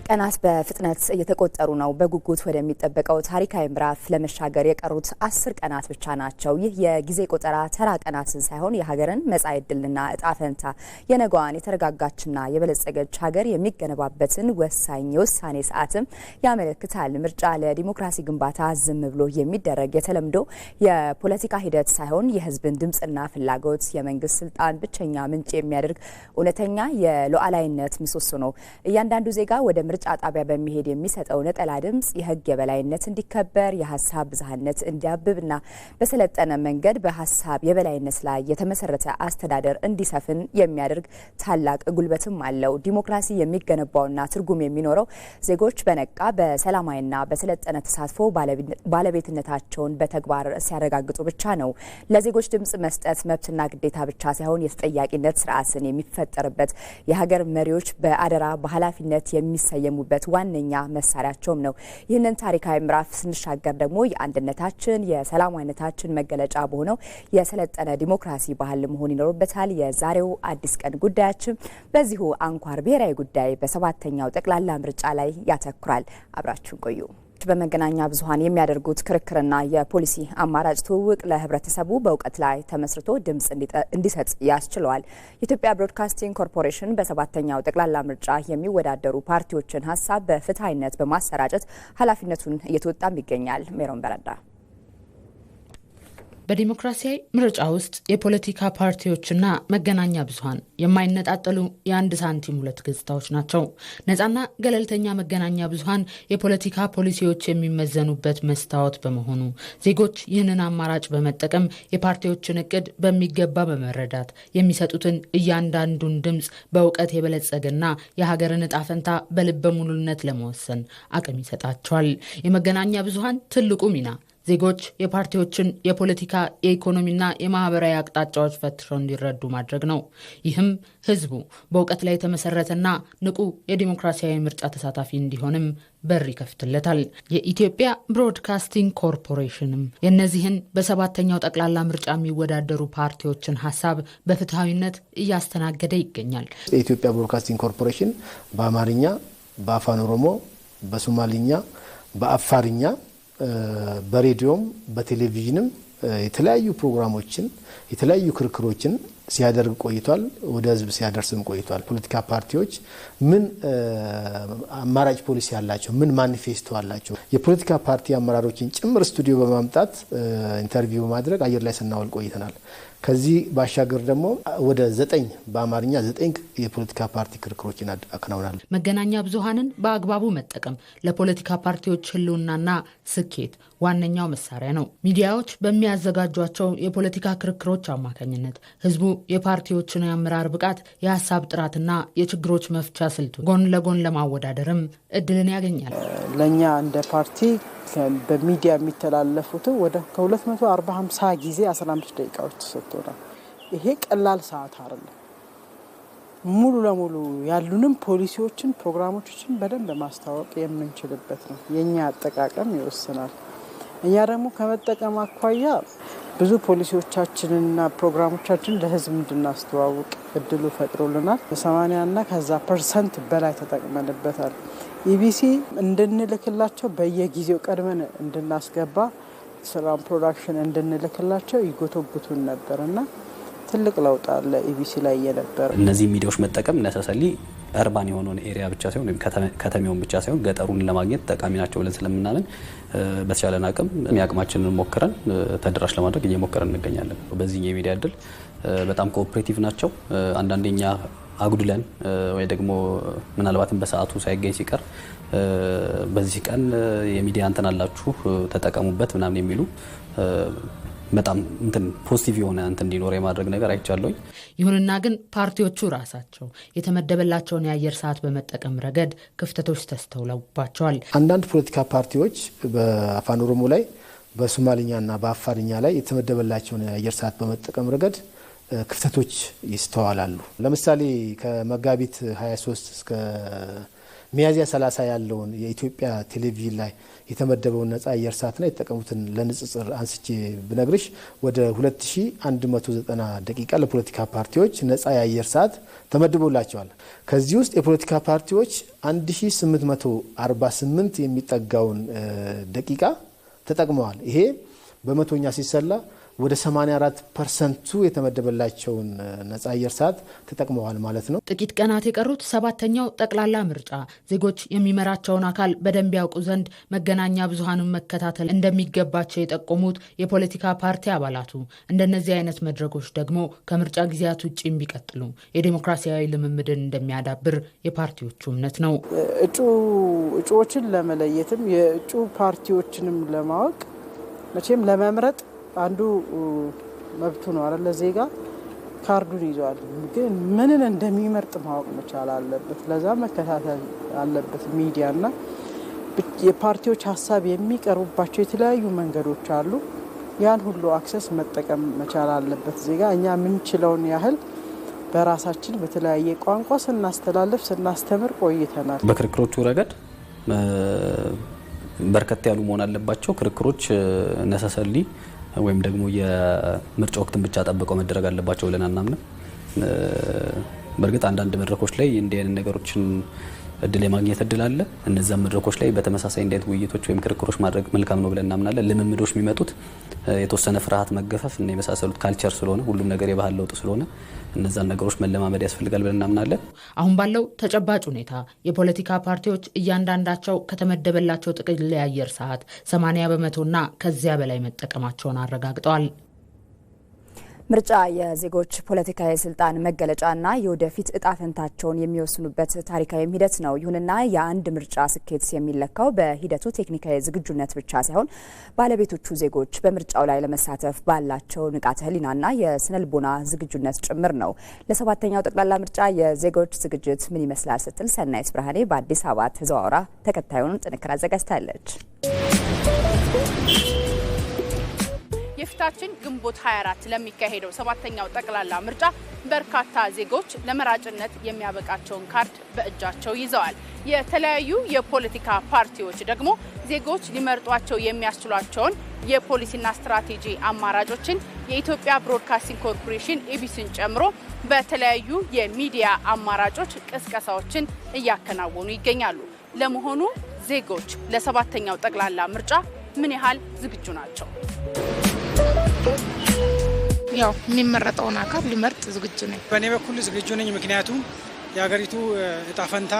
ቀናት በፍጥነት እየተቆጠሩ ነው። በጉጉት ወደሚጠበቀው ታሪካዊ ምዕራፍ ለመሻገር የቀሩት 10 ቀናት ብቻ ናቸው። ይህ የጊዜ ቆጠራ ተራ ቀናትን ሳይሆን የሀገርን መጻኢ ዕድልና ዕጣ ፈንታ የነገዋን የተረጋጋችና የበለጸገች ሀገር የሚገነባበትን ወሳኝ የውሳኔ ሰዓትም ያመለክታል። ምርጫ ለዲሞክራሲ ግንባታ ዝም ብሎ የሚደረግ የተለምዶ የፖለቲካ ሂደት ሳይሆን የሕዝብን ድምጽና ፍላጎት የመንግስት ስልጣን ብቸኛ ምንጭ የሚያደርግ እውነተኛ የሉዓላዊነት ምሰሶ ነው። እያንዳንዱ ዜጋ ወደ ምርጫ ጣቢያ በሚሄድ የሚሰጠው ነጠላ ድምጽ የህግ የበላይነት እንዲከበር የሀሳብ ብዝሃነት እንዲያብብና በሰለጠነ መንገድ በሀሳብ የበላይነት ላይ የተመሰረተ አስተዳደር እንዲሰፍን የሚያደርግ ታላቅ ጉልበትም አለው። ዲሞክራሲ የሚገነባውና ትርጉም የሚኖረው ዜጎች በነቃ በሰላማዊና በሰለጠነ ተሳትፎ ባለቤትነታቸውን በተግባር ሲያረጋግጡ ብቻ ነው። ለዜጎች ድምጽ መስጠት መብትና ግዴታ ብቻ ሳይሆን የተጠያቂነት ስርዓትን የሚፈጠርበት የሀገር መሪዎች በአደራ በኃላፊነት የሚሰየሙበት ዋነኛ መሳሪያቸውም ነው። ይህንን ታሪካዊ ምዕራፍ ስንሻገር ደግሞ የአንድነታችን የሰላማዊነታችን መገለጫ በሆነው የሰለጠነ ዲሞክራሲ ባህል መሆን ይኖርበታል። የዛሬው አዲስ ቀን ጉዳያችን በዚሁ አንኳር ብሔራዊ ጉዳይ በሰባተኛው ጠቅላላ ምርጫ ላይ ያተኩራል። አብራችሁን ቆዩ። በመገናኛ ብዙሃን የሚያደርጉት ክርክርና የፖሊሲ አማራጭ ትውውቅ ለህብረተሰቡ በእውቀት ላይ ተመስርቶ ድምጽ እንዲሰጥ ያስችለዋል። የኢትዮጵያ ብሮድካስቲንግ ኮርፖሬሽን በሰባተኛው ጠቅላላ ምርጫ የሚወዳደሩ ፓርቲዎችን ሀሳብ በፍትሐዊነት በማሰራጨት ኃላፊነቱን እየተወጣም ይገኛል። ሜሮን በረዳ በዲሞክራሲያዊ ምርጫ ውስጥ የፖለቲካ ፓርቲዎችና መገናኛ ብዙሃን የማይነጣጠሉ የአንድ ሳንቲም ሁለት ገጽታዎች ናቸው። ነፃና ገለልተኛ መገናኛ ብዙሃን የፖለቲካ ፖሊሲዎች የሚመዘኑበት መስታወት በመሆኑ ዜጎች ይህንን አማራጭ በመጠቀም የፓርቲዎችን እቅድ በሚገባ በመረዳት የሚሰጡትን እያንዳንዱን ድምጽ በእውቀት የበለጸገና የሀገርን ዕጣ ፈንታ በልበ ሙሉነት ለመወሰን አቅም ይሰጣቸዋል። የመገናኛ ብዙሃን ትልቁ ሚና ዜጎች የፓርቲዎችን የፖለቲካ የኢኮኖሚና የማህበራዊ አቅጣጫዎች ፈትሸው እንዲረዱ ማድረግ ነው። ይህም ህዝቡ በእውቀት ላይ የተመሰረተና ንቁ የዲሞክራሲያዊ ምርጫ ተሳታፊ እንዲሆንም በር ይከፍትለታል። የኢትዮጵያ ብሮድካስቲንግ ኮርፖሬሽንም የእነዚህን በሰባተኛው ጠቅላላ ምርጫ የሚወዳደሩ ፓርቲዎችን ሀሳብ በፍትሐዊነት እያስተናገደ ይገኛል። የኢትዮጵያ ብሮድካስቲንግ ኮርፖሬሽን በአማርኛ፣ በአፋን ኦሮሞ፣ በሶማሊኛ፣ በአፋርኛ በሬዲዮም በቴሌቪዥንም የተለያዩ ፕሮግራሞችን የተለያዩ ክርክሮችን ሲያደርግ ቆይቷል። ወደ ህዝብ ሲያደርስም ቆይቷል። ፖለቲካ ፓርቲዎች ምን አማራጭ ፖሊሲ ያላቸው፣ ምን ማኒፌስቶ አላቸው፣ የፖለቲካ ፓርቲ አመራሮችን ጭምር ስቱዲዮ በማምጣት ኢንተርቪው በማድረግ አየር ላይ ስናውል ቆይተናል። ከዚህ ባሻገር ደግሞ ወደ 9 በአማርኛ 9 የፖለቲካ ፓርቲ ክርክሮችን አከናውናል። መገናኛ ብዙሃንን በአግባቡ መጠቀም ለፖለቲካ ፓርቲዎች ህልውናና ስኬት ዋነኛው መሳሪያ ነው። ሚዲያዎች በሚያዘጋጇቸው የፖለቲካ ክርክሮች አማካኝነት ህዝቡ የፓርቲዎችን የአመራር ብቃት፣ የሀሳብ ጥራትና የችግሮች መፍቻ ስልቱ ጎን ለጎን ለማወዳደርም እድልን ያገኛል። ለኛ እንደ ፓርቲ በሚዲያ የሚተላለፉት ወደ ከ240-50 ጊዜ 15 ደቂቃዎች ተሰጥቶናል። ይሄ ቀላል ሰዓት አይደለም። ሙሉ ለሙሉ ያሉንም ፖሊሲዎችን ፕሮግራሞችን በደንብ ማስተዋወቅ የምንችልበት ነው። የኛ አጠቃቀም ይወስናል። እኛ ደግሞ ከመጠቀም አኳያ ብዙ ፖሊሲዎቻችንና ፕሮግራሞቻችን ለህዝብ እንድናስተዋውቅ እድሉ ፈጥሮልናል። 80% እና ከዛ % በላይ ተጠቅመንበታል። ኢቢሲ እንድንልክላቸው በየጊዜው ቀድመን እንድናስገባ ስራን ፕሮዳክሽን እንድንልክላቸው ይጎተጉቱን ነበርና ትልቅ ለውጥ አለ ኢቢሲ ላይ የነበረ። እነዚህ ሚዲያዎች መጠቀም ነሰሰሊ አርባን የሆነውን ኤሪያ ብቻ ሳይሆን ወይም ከተማውን ብቻ ሳይሆን ገጠሩን ለማግኘት ጠቃሚ ናቸው ብለን ስለምናምን በተቻለን አቅም የሚያቅማችንን ሞክረን ተደራሽ ለማድረግ እየሞከረን እንገኛለን። በዚህ የሚዲያ እድል በጣም ኮኦፕሬቲቭ ናቸው። አንዳንደኛ አጉድለን ወይ ደግሞ ምናልባትም በሰዓቱ ሳይገኝ ሲቀር በዚህ ቀን የሚዲያ እንትን አላችሁ ተጠቀሙበት ምናምን የሚሉ በጣም ፖዚቲቭ የሆነ እንዲኖር የማድረግ ነገር አይቻለሁኝ። ይሁንና ግን ፓርቲዎቹ ራሳቸው የተመደበላቸውን የአየር ሰዓት በመጠቀም ረገድ ክፍተቶች ተስተውለውባቸዋል። አንዳንድ ፖለቲካ ፓርቲዎች በአፋን ኦሮሞ ላይ በሶማሊኛና በአፋርኛ ላይ የተመደበላቸውን የአየር ሰዓት በመጠቀም ረገድ ክፍተቶች ይስተዋላሉ። ለምሳሌ ከመጋቢት 23 እስከ ሚያዝያ 30 ያለውን የኢትዮጵያ ቴሌቪዥን ላይ የተመደበውን ነጻ አየር ሰዓትና የተጠቀሙትን ለንጽጽር አንስቼ ብነግርሽ ወደ 2190 ደቂቃ ለፖለቲካ ፓርቲዎች ነጻ የአየር ሰዓት ተመድቦላቸዋል። ከዚህ ውስጥ የፖለቲካ ፓርቲዎች 1848 የሚጠጋውን ደቂቃ ተጠቅመዋል። ይሄ በመቶኛ ሲሰላ ወደ 84% የተመደበላቸውን ነጻ አየር ሰዓት ተጠቅመዋል ማለት ነው። ጥቂት ቀናት የቀሩት 7ኛው ጠቅላላ ምርጫ ዜጎች የሚመራቸውን አካል በደንብ ያውቁ ዘንድ መገናኛ ብዙሃንን መከታተል እንደሚገባቸው የጠቆሙት የፖለቲካ ፓርቲ አባላቱ እንደነዚህ አይነት መድረኮች ደግሞ ከምርጫ ጊዜያት ውጭ ቢቀጥሉ የዲሞክራሲያዊ ልምምድን እንደሚያዳብር የፓርቲዎቹ እምነት ነው። እጩዎችን ለመለየትም የእጩ ፓርቲዎችንም ለማወቅ መቼም ለመምረጥ አንዱ መብቱ ነው አይደል? ዜጋ ካርዱን ይዟል፣ ግን ምንን እንደሚመርጥ ማወቅ መቻል አለበት። ለዛ መከታተል አለበት። ሚዲያና የፓርቲዎች ሀሳብ የሚቀርቡባቸው የተለያዩ መንገዶች አሉ። ያን ሁሉ አክሰስ መጠቀም መቻል አለበት ዜጋ። እኛ የምንችለውን ያህል በራሳችን በተለያየ ቋንቋ ስናስተምር ቆይተናል። በክርክሮቹ ረገድ በርከት ያሉ መሆን አለባቸው። ክርክሮች ነሰሰሊ ወይም ደግሞ የምርጫ ወቅትን ብቻ ጠብቀው መደረግ አለባቸው ብለን አናምንም። በእርግጥ አንዳንድ መድረኮች ላይ እንዲህ አይነት ነገሮችን እድል የማግኘት እድል አለ። እነዚያ መድረኮች ላይ በተመሳሳይ እንዲህ አይነት ውይይቶች ወይም ክርክሮች ማድረግ መልካም ነው ብለን እናምናለን። ልምምዶች የሚመጡት የተወሰነ ፍርሃት፣ መገፈፍ እና የመሳሰሉት ካልቸር ስለሆነ ሁሉም ነገር የባህል ለውጥ ስለሆነ እነዛን ነገሮች መለማመድ ያስፈልጋል ብለን እናምናለን። አሁን ባለው ተጨባጭ ሁኔታ የፖለቲካ ፓርቲዎች እያንዳንዳቸው ከተመደበላቸው ጥቅል የአየር ሰዓት 80% ከዚያ በላይ መጠቀማቸውን አረጋግጠዋል። ምርጫ የዜጎች ፖለቲካዊ ስልጣን መገለጫና የወደፊት እጣ ፈንታቸውን የሚወስኑበት ታሪካዊ ሂደት ነው። ይሁንና የአንድ ምርጫ ስኬት የሚለካው በሂደቱ ቴክኒካዊ ዝግጁነት ብቻ ሳይሆን ባለቤቶቹ ዜጎች በምርጫው ላይ ለመሳተፍ ባላቸው ንቃተ ህሊናና የስነልቦና ዝግጁነት ጭምር ነው። ለ7ኛው ጠቅላላ ምርጫ የዜጎች ዝግጅት ምን ይመስላል ስትል ሰናይት ብርሃኔ በአዲስ አበባ ተዘዋውራ ተከታዩን ጥንቅር አዘጋጅታለች። የፊታችን ግንቦት 24 ለሚካሄደው 7ኛው ጠቅላላ ምርጫ በርካታ ዜጎች ለመራጭነት የሚያበቃቸውን ካርድ በእጃቸው ይዘዋል። የተለያዩ የፖለቲካ ፓርቲዎች ደግሞ ዜጎች ሊመርጧቸው የሚያስችሏቸውን የፖሊሲና ስትራቴጂ አማራጮችን የኢትዮጵያ ብሮድካስቲንግ ኮርፖሬሽን ኢቢሲን ጨምሮ በተለያዩ የሚዲያ አማራጮች ቅስቀሳዎችን እያከናወኑ ይገኛሉ። ለመሆኑ ዜጎች ለ7ኛው ጠቅላላ ምርጫ ምን ያህል ዝግጁ ናቸው? ያው የሚመረጠውን አካል ሊመርጥ ዝግጁ ነኝ። በእኔ በኩል ዝግጁ ነኝ። ምክንያቱም የሀገሪቱ እጣ ፈንታ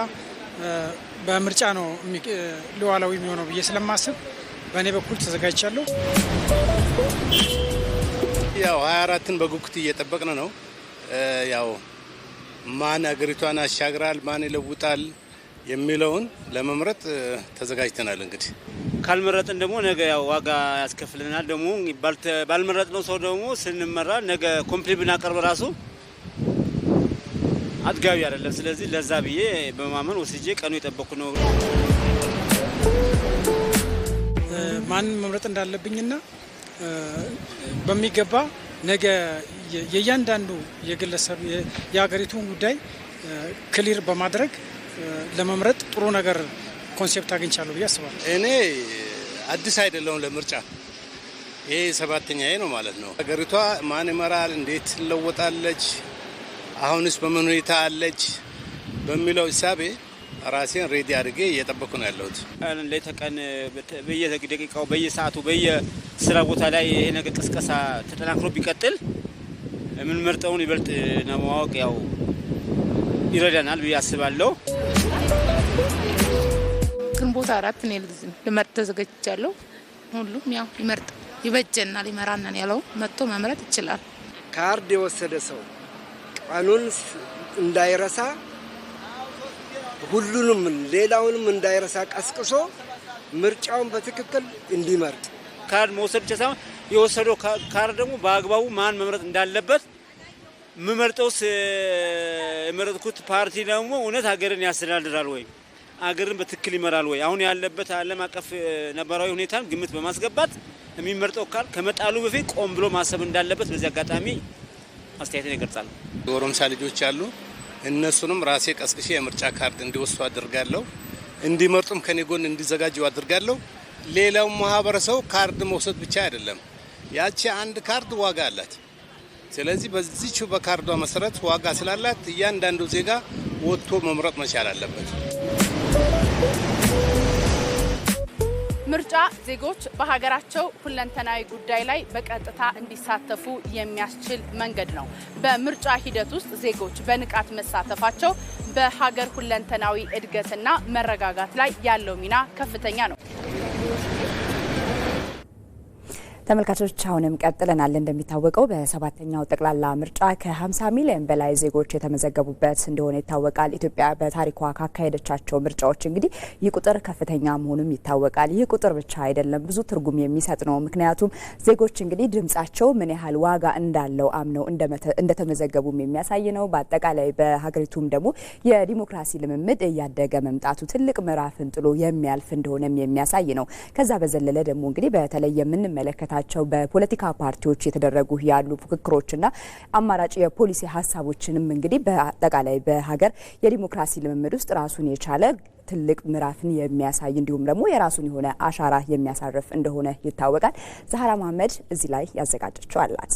በምርጫ ነው ሉዓላዊ የሚሆነው ብዬ ስለማስብ በእኔ በኩል ተዘጋጅቻለሁ። ያው 24ን በጉጉት እየጠበቅን ነው። ያው ማን ሀገሪቷን ያሻግራል፣ ማን ይለውጣል የሚለውን ለመምረጥ ተዘጋጅተናል። እንግዲህ ካልመረጥን ደግሞ ነገ ያው ዋጋ ያስከፍለናል። ደግሞ ባልመረጥነው ሰው ደግሞ ስንመራ ነገ ኮምፕሌን ብናቀርብ ራሱ አጥጋቢ አይደለም። ስለዚህ ለዛ ብዬ በማመን ወስጄ ቀኑ የጠበቅኩ ነው። ማን መምረጥ እንዳለብኝና በሚገባ ነገ የእያንዳንዱ የግለሰብ የሀገሪቱን ጉዳይ ክሊር በማድረግ ለመምረጥ ጥሩ ነገር ኮንሴፕት አግኝቻለሁ ብዬ አስባለሁ። እኔ አዲስ አይደለሁም ለምርጫ። ይሄ 7ኛዬ ነው ማለት ነው። ሀገሪቷ ማን ይመራል፣ እንዴት ትለወጣለች፣ አሁንስ በምን ሁኔታ አለች በሚለው ሂሳቤ ራሴን ሬዲ አድርጌ እየጠበኩ ነው ያለሁት። ለተቀን በየደቂቃው በየሰዓቱ በየስራ ቦታ ላይ ይሄ ነገር ቅስቀሳ ተጠናክሮ ቢቀጥል የምንመርጠውን ይበልጥ ለማወቅ ያው ይረዳናል ብዬ አስባለሁ። ግንቦት 4 እኔ ልመርጥ ተዘጋጅቻለሁ። ሁሉም ያው ይመርጥ ይበጀናል ይመራናል ያለው መጥቶ መምረጥ ይችላል። ካርድ የወሰደ ሰው ቀኑን እንዳይረሳ ሁሉንም ሌላውንም እንዳይረሳ ቀስቅሶ ምርጫውን በትክክል እንዲመርጥ ካርድ መውሰድ ብቻ ሳይሆን የወሰደው ካርድ ደግሞ በአግባቡ ማን መምረጥ እንዳለበት የምመርጠውስ የመረጥኩት ፓርቲ ደግሞ እውነት ሀገርን ያስተዳድራል ወይ፣ ሀገርን በትክክል ይመራል ወይ፣ አሁን ያለበት ዓለም አቀፍ ነባራዊ ሁኔታን ግምት በማስገባት የሚመርጠው ካርድ ከመጣሉ በፊት ቆም ብሎ ማሰብ እንዳለበት በዚህ አጋጣሚ አስተያየትን ይገልጻል። የጎረምሳ ልጆች አሉ። እነሱንም ራሴ ቀስቅሼ የምርጫ ካርድ እንዲወስዱ አድርጋለሁ። እንዲመርጡም ከኔ ጎን እንዲዘጋጁ አድርጋለሁ። ሌላው ማህበረሰብ ካርድ መውሰድ ብቻ አይደለም፣ ያቺ አንድ ካርድ ዋጋ አላት። ስለዚህ በዚህች በካርዷ መሰረት ዋጋ ስላላት እያንዳንዱ ዜጋ ወጥቶ መምረጥ መቻል አለበት። ምርጫ ዜጎች በሀገራቸው ሁለንተናዊ ጉዳይ ላይ በቀጥታ እንዲሳተፉ የሚያስችል መንገድ ነው። በምርጫ ሂደት ውስጥ ዜጎች በንቃት መሳተፋቸው በሀገር ሁለንተናዊ እድገትና መረጋጋት ላይ ያለው ሚና ከፍተኛ ነው። ተመልካቾች አሁንም ቀጥለናል። እንደሚታወቀው በሰባተኛው ጠቅላላ ምርጫ ከ50 ሚሊዮን በላይ ዜጎች የተመዘገቡበት እንደሆነ ይታወቃል። ኢትዮጵያ በታሪኳ ካካሄደቻቸው ምርጫዎች እንግዲህ ይህ ቁጥር ከፍተኛ መሆኑም ይታወቃል። ይህ ቁጥር ብቻ አይደለም፣ ብዙ ትርጉም የሚሰጥ ነው። ምክንያቱም ዜጎች እንግዲህ ድምጻቸው ምን ያህል ዋጋ እንዳለው አምነው እንደተመዘገቡም የሚያሳይ ነው። በአጠቃላይ በሀገሪቱም ደግሞ የዲሞክራሲ ልምምድ እያደገ መምጣቱ ትልቅ ምዕራፍን ጥሎ የሚያልፍ እንደሆነም የሚያሳይ ነው። ከዛ በዘለለ ደግሞ እንግዲህ በተለይ የምንመለከታቸው በፖለቲካ ፓርቲዎች የተደረጉ ያሉ ፉክክሮችና አማራጭ የፖሊሲ ሀሳቦችንም እንግዲህ በአጠቃላይ በሀገር የዲሞክራሲ ልምምድ ውስጥ ራሱን የቻለ ትልቅ ምዕራፍን የሚያሳይ እንዲሁም ደግሞ የራሱን የሆነ አሻራ የሚያሳርፍ እንደሆነ ይታወቃል። ዛህራ መሐመድ እዚህ ላይ ያዘጋጀችው አላት።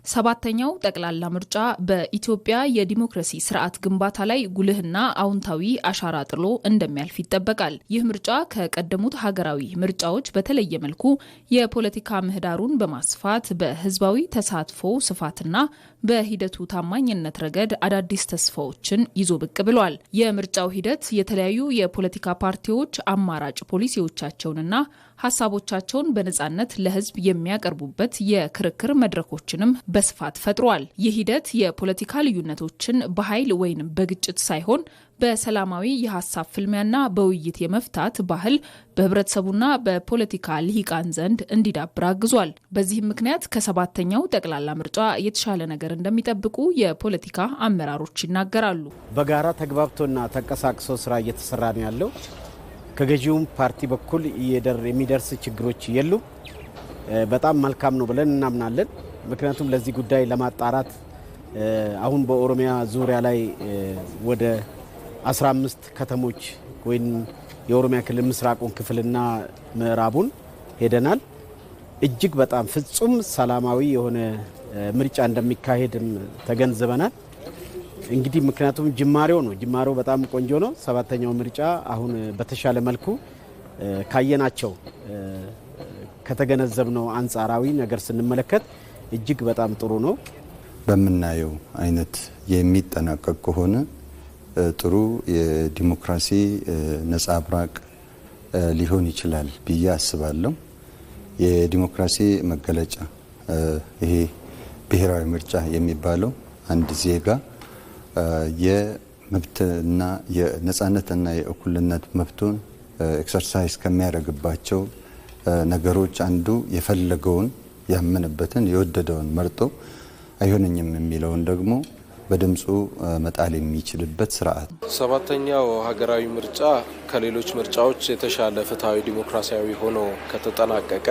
ሰባተኛው ጠቅላላ ምርጫ በኢትዮጵያ የዲሞክራሲ ስርዓት ግንባታ ላይ ጉልህና አውንታዊ አሻራ ጥሎ እንደሚያልፍ ይጠበቃል። ይህ ምርጫ ከቀደሙት ሀገራዊ ምርጫዎች በተለየ መልኩ የፖለቲካ ምህዳሩን በማስፋት በህዝባዊ ተሳትፎ ስፋትና በሂደቱ ታማኝነት ረገድ አዳዲስ ተስፋዎችን ይዞ ብቅ ብሏል። የምርጫው ሂደት የተለያዩ የፖለቲካ ፓርቲዎች አማራጭ ፖሊሲዎቻቸውንና ሀሳቦቻቸውን በነጻነት ለህዝብ የሚያቀርቡበት የክርክር መድረኮችንም በስፋት ፈጥሯል። ይህ ሂደት የፖለቲካ ልዩነቶችን በኃይል ወይም በግጭት ሳይሆን በሰላማዊ የሀሳብ ፍልሚያና በውይይት የመፍታት ባህል በህብረተሰቡና በፖለቲካ ልሂቃን ዘንድ እንዲዳብር አግዟል። በዚህም ምክንያት ከሰባተኛው ጠቅላላ ምርጫ የተሻለ ነገር እንደሚጠብቁ የፖለቲካ አመራሮች ይናገራሉ። በጋራ ተግባብቶና ተንቀሳቅሶ ስራ እየተሰራ ነው ያለው። ከገዢውም ፓርቲ በኩል የሚደርስ ችግሮች የሉም። በጣም መልካም ነው ብለን እናምናለን። ምክንያቱም ለዚህ ጉዳይ ለማጣራት አሁን በኦሮሚያ ዙሪያ ላይ ወደ 15 ከተሞች ወይም የኦሮሚያ ክልል ምስራቁን ክፍልና ምዕራቡን ሄደናል። እጅግ በጣም ፍጹም ሰላማዊ የሆነ ምርጫ እንደሚካሄድም ተገንዝበናል። እንግዲህ ምክንያቱም ጅማሬው በጣም ቆንጆ ነው። ሰባተኛው ምርጫ አሁን በተሻለ መልኩ ካየናቸው ከተገነዘብነው አንጻራዊ ነገር ስንመለከት እጅግ በጣም ጥሩ ነው። በምናየው አይነት የሚጠናቀቅ ከሆነ ጥሩ የዲሞክራሲ ነጻብራቅ ሊሆን ይችላል ብዬ አስባለሁ። የዲሞክራሲ መገለጫ ይሄ ብሔራዊ ምርጫ የሚባለው አንድ ዜጋ የመብትና የነጻነትና የእኩልነት መብቱን ኤክሰርሳይዝ ከሚያደርግባቸው ነገሮች አንዱ የፈለገውን ያመነበትን የወደደውን መርጦ አይሆነኝም የሚለውን ደግሞ በድምፁ መጣል የሚችልበት ስርዓት። ሰባተኛው ሀገራዊ ምርጫ ከሌሎች ምርጫዎች የተሻለ ፍትሃዊ ዲሞክራሲያዊ ሆኖ ከተጠናቀቀ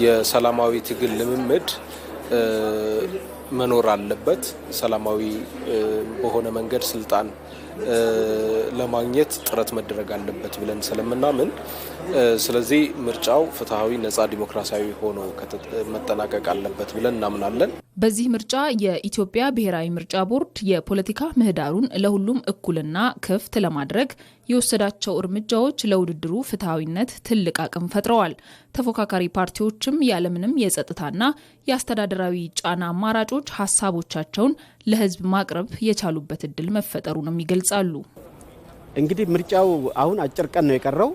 የሰላማዊ ትግል ልምምድ መኖር አለበት። ሰላማዊ በሆነ መንገድ ስልጣን ለማግኘት ጥረት መደረግ አለበት ብለን ስለምናምን ስለዚህ ምርጫው ፍትሃዊ፣ ነጻ፣ ዲሞክራሲያዊ ሆኖ መጠናቀቅ አለበት ብለን እናምናለን። በዚህ ምርጫ የኢትዮጵያ ብሔራዊ ምርጫ ቦርድ የፖለቲካ ምህዳሩን ለሁሉም እኩልና ክፍት ለማድረግ የወሰዳቸው እርምጃዎች ለውድድሩ ፍትሃዊነት ትልቅ አቅም ፈጥረዋል። ተፎካካሪ ፓርቲዎችም ያለምንም የጸጥታና የአስተዳደራዊ ጫና አማራጮች ሀሳቦቻቸውን ለህዝብ ማቅረብ የቻሉበት እድል መፈጠሩንም ይገልጻሉ። እንግዲህ ምርጫው አሁን አጭር ቀን ነው የቀረው።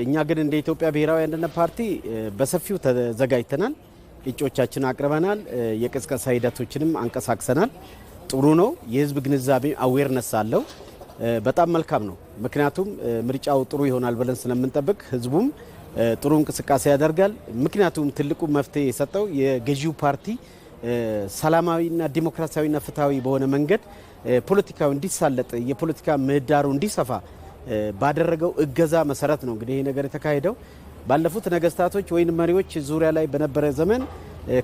እኛ ግን እንደ ኢትዮጵያ ብሔራዊ አንድነት ፓርቲ በሰፊው ተዘጋጅተናል። እጩዎቻችን አቅርበናል። የቅስቀሳ ሂደቶችንም አንቀሳቅሰናል። ጥሩ ነው። የህዝብ ግንዛቤ አዌርነስ አለው። በጣም መልካም ነው። ምክንያቱም ምርጫው ጥሩ ይሆናል ብለን ስለምንጠብቅ ህዝቡም ጥሩ እንቅስቃሴ ያደርጋል። ምክንያቱም ትልቁ መፍትሄ የሰጠው የገዢው ፓርቲ ሰላማዊና ዲሞክራሲያዊና ፍትሃዊ በሆነ መንገድ ፖለቲካው እንዲሳለጥ የፖለቲካ ምህዳሩ እንዲሰፋ ባደረገው እገዛ መሰረት ነው እንግዲህ ይሄ ነገር የተካሄደው። ባለፉት ነገስታቶች ወይም መሪዎች ዙሪያ ላይ በነበረ ዘመን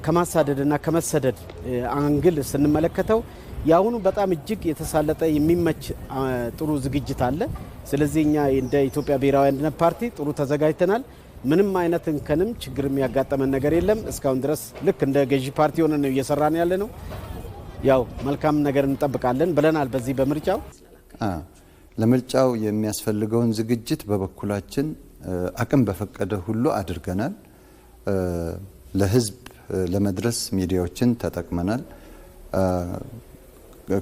ከማሳደድና ከመሰደድ አንግል ስንመለከተው ያሁኑ በጣም እጅግ የተሳለጠ የሚመች ጥሩ ዝግጅት አለ። ስለዚህ እኛ እንደ ኢትዮጵያ ብሔራዊ አንድነት ፓርቲ ጥሩ ተዘጋጅተናል። ምንም አይነት እንከንም ችግር የሚያጋጠመን ነገር የለም። እስካሁን ድረስ ልክ እንደ ገዢ ፓርቲ ሆነን ነው እየሰራን ያለ ነው። ያው መልካም ነገር እንጠብቃለን ብለናል። በዚህ በምርጫው ለምርጫው የሚያስፈልገውን ዝግጅት በበኩላችን አቅም በፈቀደ ሁሉ አድርገናል። ለህዝብ ለመድረስ ሚዲያዎችን ተጠቅመናል።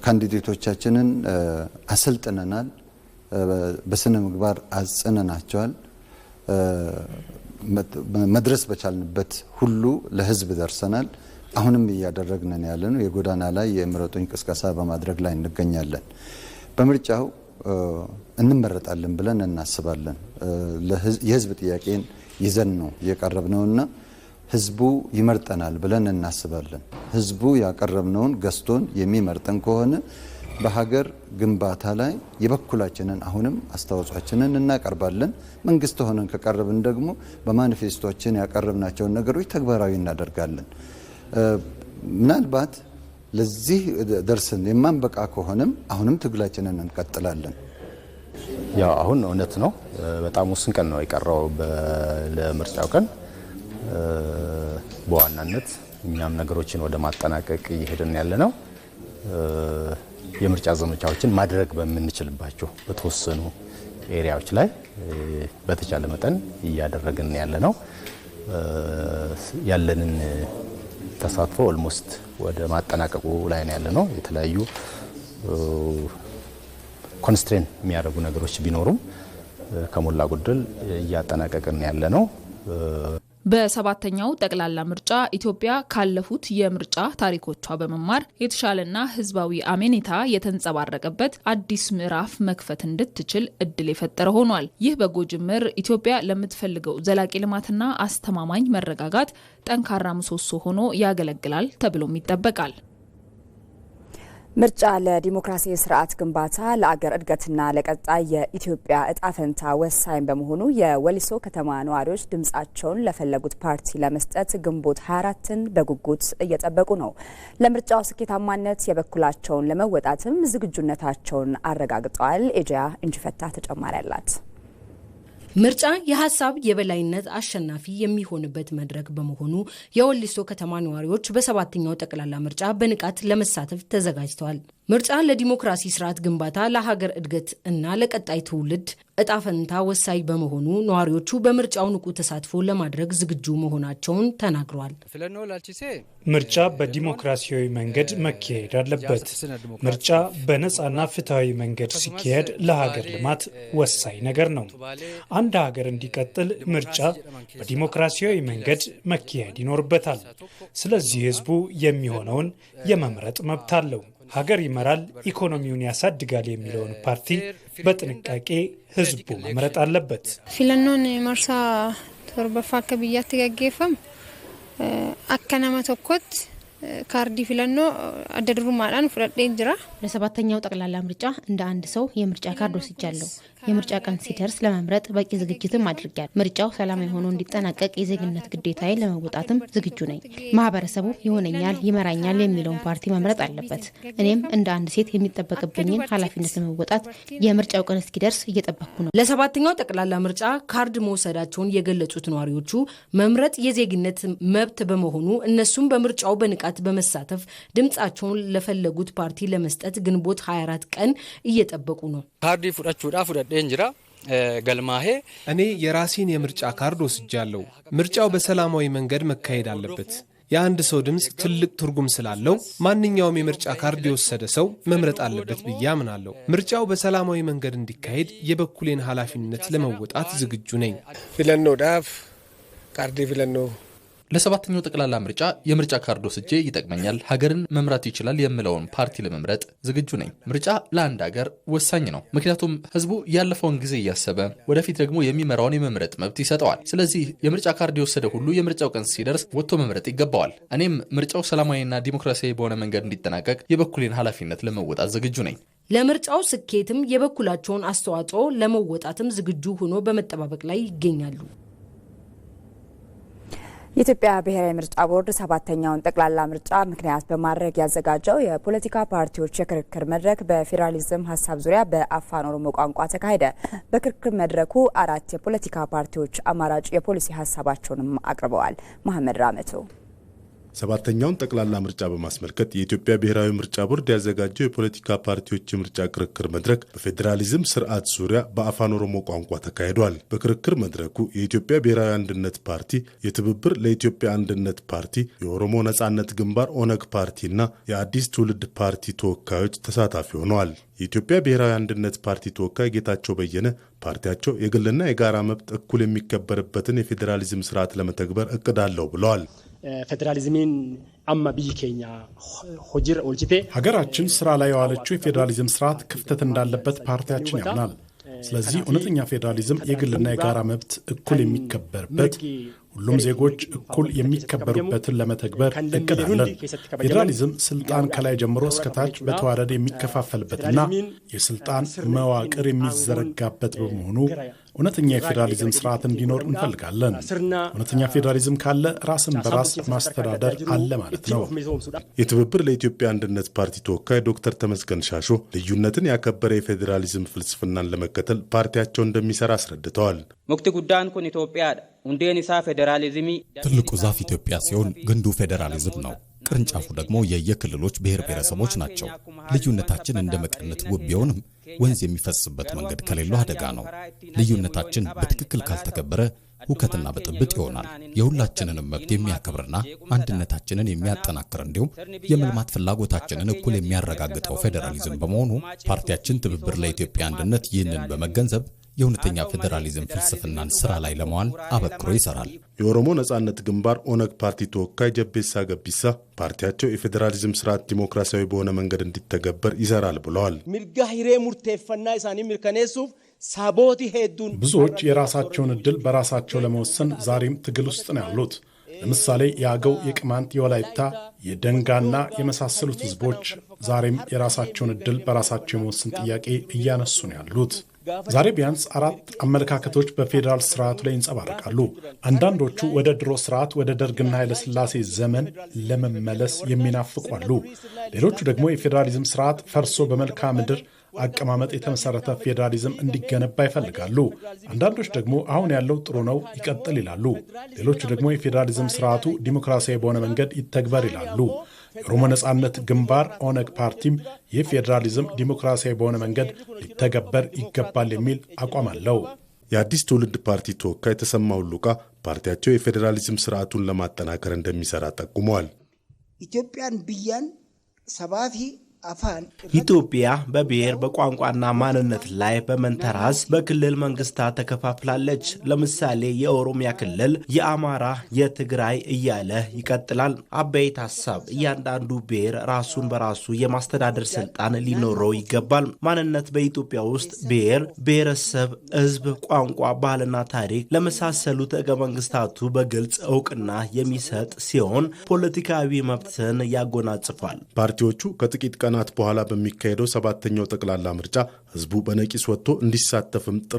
ካንዲዴቶቻችንን አሰልጥነናል። በስነ ምግባር አጽነናቸዋል። መድረስ በቻልንበት ሁሉ ለህዝብ ደርሰናል። አሁንም እያደረግን ያለነው የጎዳና ላይ የምረጡኝ ቅስቀሳ በማድረግ ላይ እንገኛለን። በምርጫው እንመረጣለን ብለን እናስባለን። የህዝብ ጥያቄን ይዘን ነው የቀረብነውና ህዝቡ ይመርጠናል ብለን እናስባለን። ህዝቡ ያቀረብነውን ገዝቶን የሚመርጠን ከሆነ በሀገር ግንባታ ላይ የበኩላችንን አሁንም አስተዋጽኦአችንን እናቀርባለን። መንግስት ሆነን ከቀረብን ደግሞ በማኒፌስቶችን ያቀረብናቸውን ነገሮች ተግባራዊ እናደርጋለን። ምናልባት ለዚህ ደርሰን የማንበቃ ከሆነም አሁንም ትግላችንን እንቀጥላለን። ያው አሁን እውነት ነው በጣም ውስን ቀን ነው የቀረው ለምርጫው ቀን። በዋናነት እኛም ነገሮችን ወደ ማጠናቀቅ እየሄድን ያለ ነው። የምርጫ ዘመቻዎችን ማድረግ በምንችልባቸው በተወሰኑ ኤሪያዎች ላይ በተቻለ መጠን እያደረግን ያለ ነው። ያለንን ተሳትፎ ኦልሞስት ወደ ማጠናቀቁ ላይ ያለ ነው። የተለያዩ ኮንስትሬን የሚያደርጉ ነገሮች ቢኖሩም ከሞላ ጎደል እያጠናቀቅን ያለ ነው። በሰባተኛው ጠቅላላ ምርጫ ኢትዮጵያ ካለፉት የምርጫ ታሪኮቿ በመማር የተሻለና ህዝባዊ አመኔታ የተንጸባረቀበት አዲስ ምዕራፍ መክፈት እንድትችል እድል የፈጠረ ሆኗል። ይህ በጎ ጅምር ኢትዮጵያ ለምትፈልገው ዘላቂ ልማትና አስተማማኝ መረጋጋት ጠንካራ ምሰሶ ሆኖ ያገለግላል ተብሎም ይጠበቃል። ምርጫ ለዲሞክራሲ ስርዓት ግንባታ ለአገር እድገትና ለቀጣይ የኢትዮጵያ እጣ ፈንታ ወሳኝ በመሆኑ የወሊሶ ከተማ ነዋሪዎች ድምጻቸውን ለፈለጉት ፓርቲ ለመስጠት ግንቦት 24ን በጉጉት እየጠበቁ ነው። ለምርጫው ስኬታማነት የበኩላቸውን ለመወጣትም ዝግጁነታቸውን አረጋግጠዋል። ኤጂያ እንጂፈታ ተጨማሪ አላት። ምርጫ የሀሳብ የበላይነት አሸናፊ የሚሆንበት መድረክ በመሆኑ የወሊሶ ከተማ ነዋሪዎች በሰባተኛው ጠቅላላ ምርጫ በንቃት ለመሳተፍ ተዘጋጅተዋል። ምርጫ ለዲሞክራሲ ስርዓት ግንባታ ለሀገር እድገት እና ለቀጣይ ትውልድ እጣ ፈንታ ወሳኝ በመሆኑ ነዋሪዎቹ በምርጫው ንቁ ተሳትፎ ለማድረግ ዝግጁ መሆናቸውን ተናግረዋል። ምርጫ በዲሞክራሲያዊ መንገድ መካሄድ አለበት። ምርጫ በነጻና ፍትሃዊ መንገድ ሲካሄድ ለሀገር ልማት ወሳኝ ነገር ነው። አንድ ሀገር እንዲቀጥል ምርጫ በዲሞክራሲያዊ መንገድ መካሄድ ይኖርበታል። ስለዚህ ህዝቡ የሚሆነውን የመምረጥ መብት አለው። ሀገር ይመራል፣ ኢኮኖሚውን ያሳድጋል የሚለውን ፓርቲ በጥንቃቄ ህዝቡ መምረጥ አለበት። ፊለኖን መርሳ ቶርበፋ ከብያት ገገፈም አከናማ ተኮት ካርዲ ፊለኖ አደድሩ ማላን ፍረዴ እንጅራ ለሰባተኛው ጠቅላላ ምርጫ እንደ አንድ ሰው የምርጫ ካርድ ወስጃለሁ። የምርጫ ቀን ሲደርስ ለመምረጥ በቂ ዝግጅትም አድርጌያለሁ። ምርጫው ሰላማዊ ሆኖ እንዲጠናቀቅ የዜግነት ግዴታዬን ለመወጣትም ዝግጁ ነኝ። ማህበረሰቡ ይሆነኛል፣ ይመራኛል የሚለውን ፓርቲ መምረጥ አለበት። እኔም እንደ አንድ ሴት የሚጠበቅብኝን ኃላፊነት ለመወጣት የምርጫው ቀን እስኪደርስ እየጠበቅኩ ነው። ለሰባተኛው ጠቅላላ ምርጫ ካርድ መውሰዳቸውን የገለጹት ነዋሪዎቹ መምረጥ የዜግነት መብት በመሆኑ እነሱም በምርጫው በንቃት በመሳተፍ ድምጻቸውን ለፈለጉት ፓርቲ ለመስጠት ግንቦት 24 ቀን እየጠበቁ ነው። ካርዲ ፍራቹዳ ፍራዴ እንጅራ ገልማሄ እኔ የራሴን የምርጫ ካርድ ወስጃለሁ። ምርጫው በሰላማዊ መንገድ መካሄድ አለበት። የአንድ ሰው ድምጽ ትልቅ ትርጉም ስላለው ማንኛውም የምርጫ ካርድ የወሰደ ሰው መምረጥ አለበት ብዬ አምናለሁ። ምርጫው በሰላማዊ መንገድ እንዲካሄድ የበኩሌን ኃላፊነት ለመወጣት ዝግጁ ነኝ። ፊለኖ ዳፍ ካርዲ ፊለኖ ለሰባተኛው ጠቅላላ ምርጫ የምርጫ ካርድ ወስጄ ይጠቅመኛል፣ ሀገርን መምራት ይችላል የምለውን ፓርቲ ለመምረጥ ዝግጁ ነኝ። ምርጫ ለአንድ ሀገር ወሳኝ ነው። ምክንያቱም ህዝቡ ያለፈውን ጊዜ እያሰበ ወደፊት ደግሞ የሚመራውን የመምረጥ መብት ይሰጠዋል። ስለዚህ የምርጫ ካርድ የወሰደ ሁሉ የምርጫው ቀን ሲደርስ ወጥቶ መምረጥ ይገባዋል። እኔም ምርጫው ሰላማዊና ዲሞክራሲያዊ በሆነ መንገድ እንዲጠናቀቅ የበኩሌን ኃላፊነት ለመወጣት ዝግጁ ነኝ። ለምርጫው ስኬትም የበኩላቸውን አስተዋጽኦ ለመወጣትም ዝግጁ ሆኖ በመጠባበቅ ላይ ይገኛሉ። የኢትዮጵያ ብሔራዊ ምርጫ ቦርድ 7ኛውን ጠቅላላ ምርጫ ምክንያት በማድረግ ያዘጋጀው የፖለቲካ ፓርቲዎች የክርክር መድረክ በፌዴራሊዝም ሀሳብ ዙሪያ በአፋን ኦሮሞ ቋንቋ ተካሄደ። በክርክር መድረኩ 4 የፖለቲካ ፓርቲዎች አማራጭ የፖሊሲ ሀሳባቸውንም አቅርበዋል። መሐመድ ራመቶ 7ኛውን ጠቅላላ ምርጫ በማስመልከት የኢትዮጵያ ብሔራዊ ምርጫ ቦርድ ያዘጋጀው የፖለቲካ ፓርቲዎች የምርጫ ክርክር መድረክ በፌዴራሊዝም ስርዓት ዙሪያ በአፋን ኦሮሞ ቋንቋ ተካሂዷል። በክርክር መድረኩ የኢትዮጵያ ብሔራዊ አንድነት ፓርቲ፣ የትብብር ለኢትዮጵያ አንድነት ፓርቲ፣ የኦሮሞ ነጻነት ግንባር ኦነግ ፓርቲና የአዲስ ትውልድ ፓርቲ ተወካዮች ተሳታፊ ሆነዋል። የኢትዮጵያ ብሔራዊ አንድነት ፓርቲ ተወካይ ጌታቸው በየነ ፓርቲያቸው የግልና የጋራ መብት እኩል የሚከበርበትን የፌዴራሊዝም ስርዓት ለመተግበር እቅድ አለው ብለዋል። ፌዴራሊዝምን አማ ቢኬኛ ሆጅር ኦልጂቴ ሀገራችን ስራ ላይ የዋለችው የፌዴራሊዝም ስርዓት ክፍተት እንዳለበት ፓርቲያችን ያምናል። ስለዚህ እውነተኛ ፌዴራሊዝም የግልና የጋራ መብት እኩል የሚከበርበት፣ ሁሉም ዜጎች እኩል የሚከበሩበትን ለመተግበር እቅድ አለን። ፌዴራሊዝም ስልጣን ከላይ ጀምሮ እስከታች በተዋረድ የሚከፋፈልበትና የስልጣን መዋቅር የሚዘረጋበት በመሆኑ እውነተኛ የፌዴራሊዝም ስርዓት እንዲኖር እንፈልጋለን። እውነተኛ ፌዴራሊዝም ካለ ራስን በራስ ማስተዳደር አለ ማለት ነው። የትብብር ለኢትዮጵያ አንድነት ፓርቲ ተወካይ ዶክተር ተመስገን ሻሾ ልዩነትን ያከበረ የፌዴራሊዝም ፍልስፍናን ለመከተል ፓርቲያቸው እንደሚሰራ አስረድተዋል። ሙክቲ ጉዳን ኩን ኢትዮጵያ ሁንዴንሳ ፌዴራሊዝም ትልቁ ዛፍ ኢትዮጵያ ሲሆን ግንዱ ፌዴራሊዝም ነው። ቅርንጫፉ ደግሞ የየክልሎች ብሔር ብሔረሰቦች ናቸው። ልዩነታችን እንደ መቀነት ውብ ቢሆንም ወንዝ የሚፈስበት መንገድ ከሌለው አደጋ ነው። ልዩነታችን በትክክል ካልተከበረ ሁከትና ብጥብጥ ይሆናል። የሁላችንንም መብት የሚያከብርና አንድነታችንን የሚያጠናክር እንዲሁም የመልማት ፍላጎታችንን እኩል የሚያረጋግጠው ፌዴራሊዝም በመሆኑ ፓርቲያችን ትብብር ለኢትዮጵያ አንድነት ይህንን በመገንዘብ የእውነተኛ ፌዴራሊዝም ፍልስፍናን ስራ ላይ ለማዋል አበክሮ ይሰራል። የኦሮሞ ነጻነት ግንባር ኦነግ ፓርቲ ተወካይ ጀቤሳ ገቢሳ ፓርቲያቸው የፌዴራሊዝም ስርዓት ዲሞክራሲያዊ በሆነ መንገድ እንዲተገበር ይሰራል ብለዋል። ሚርጋ ሂሬ ሙርቴፈና ኢሳኒ ሚርከኔሱፍ ሳቦቲ ሄዱን ብዙዎች የራሳቸውን እድል በራሳቸው ለመወሰን ዛሬም ትግል ውስጥ ነው ያሉት። ለምሳሌ የአገው፣ የቅማንት፣ የወላይታ፣ የደንጋና የመሳሰሉት ህዝቦች ዛሬም የራሳቸውን እድል በራሳቸው የመወሰን ጥያቄ እያነሱ ነው ያሉት። ዛሬ ቢያንስ 4 አመለካከቶች በፌዴራል ስርዓቱ ላይ ይንጸባረቃሉ። አንዳንዶቹ ወደ ድሮ ስርዓት ወደ ደርግና ኃይለሥላሴ ዘመን ለመመለስ የሚናፍቁ አሉ። ሌሎቹ ደግሞ የፌዴራሊዝም ስርዓት ፈርሶ በመልክዓ ምድር አቀማመጥ የተመሰረተ ፌዴራሊዝም እንዲገነባ ይፈልጋሉ። አንዳንዶች ደግሞ አሁን ያለው ጥሩ ነው ይቀጥል ይላሉ። ሌሎቹ ደግሞ የፌዴራሊዝም ስርዓቱ ዲሞክራሲያዊ በሆነ መንገድ ይተግበር ይላሉ። የኦሮሞ ነጻነት ግንባር ኦነግ ፓርቲም ይህ ፌዴራሊዝም ዲሞክራሲያዊ በሆነ መንገድ ሊተገበር ይገባል የሚል አቋም አለው። የአዲስ ትውልድ ፓርቲ ተወካይ ተሰማ ሁሉቃ ፓርቲያቸው የፌዴራሊዝም ስርዓቱን ለማጠናከር እንደሚሰራ ጠቁመዋል። ኢትዮጵያን ብያን ሰባፊ ኢትዮጵያ በብሔር በቋንቋና ማንነት ላይ በመንተራስ በክልል መንግስታት ተከፋፍላለች። ለምሳሌ የኦሮሚያ ክልል፣ የአማራ፣ የትግራይ እያለ ይቀጥላል። አበይት ሀሳብ እያንዳንዱ ብሔር ራሱን በራሱ የማስተዳደር ስልጣን ሊኖረው ይገባል። ማንነት በኢትዮጵያ ውስጥ ብሔር፣ ብሔረሰብ፣ ህዝብ፣ ቋንቋ፣ ባህልና ታሪክ ለመሳሰሉት ህገ መንግስታቱ በግልጽ እውቅና የሚሰጥ ሲሆን ፖለቲካዊ መብትን ያጎናጽፋል። ፓርቲዎቹ ከጥቂት ቀናት በኋላ በሚካሄደው 7ኛው ጠቅላላ ምርጫ ህዝቡ በነቂስ ወጥቶ እንዲሳተፍም ጥሪ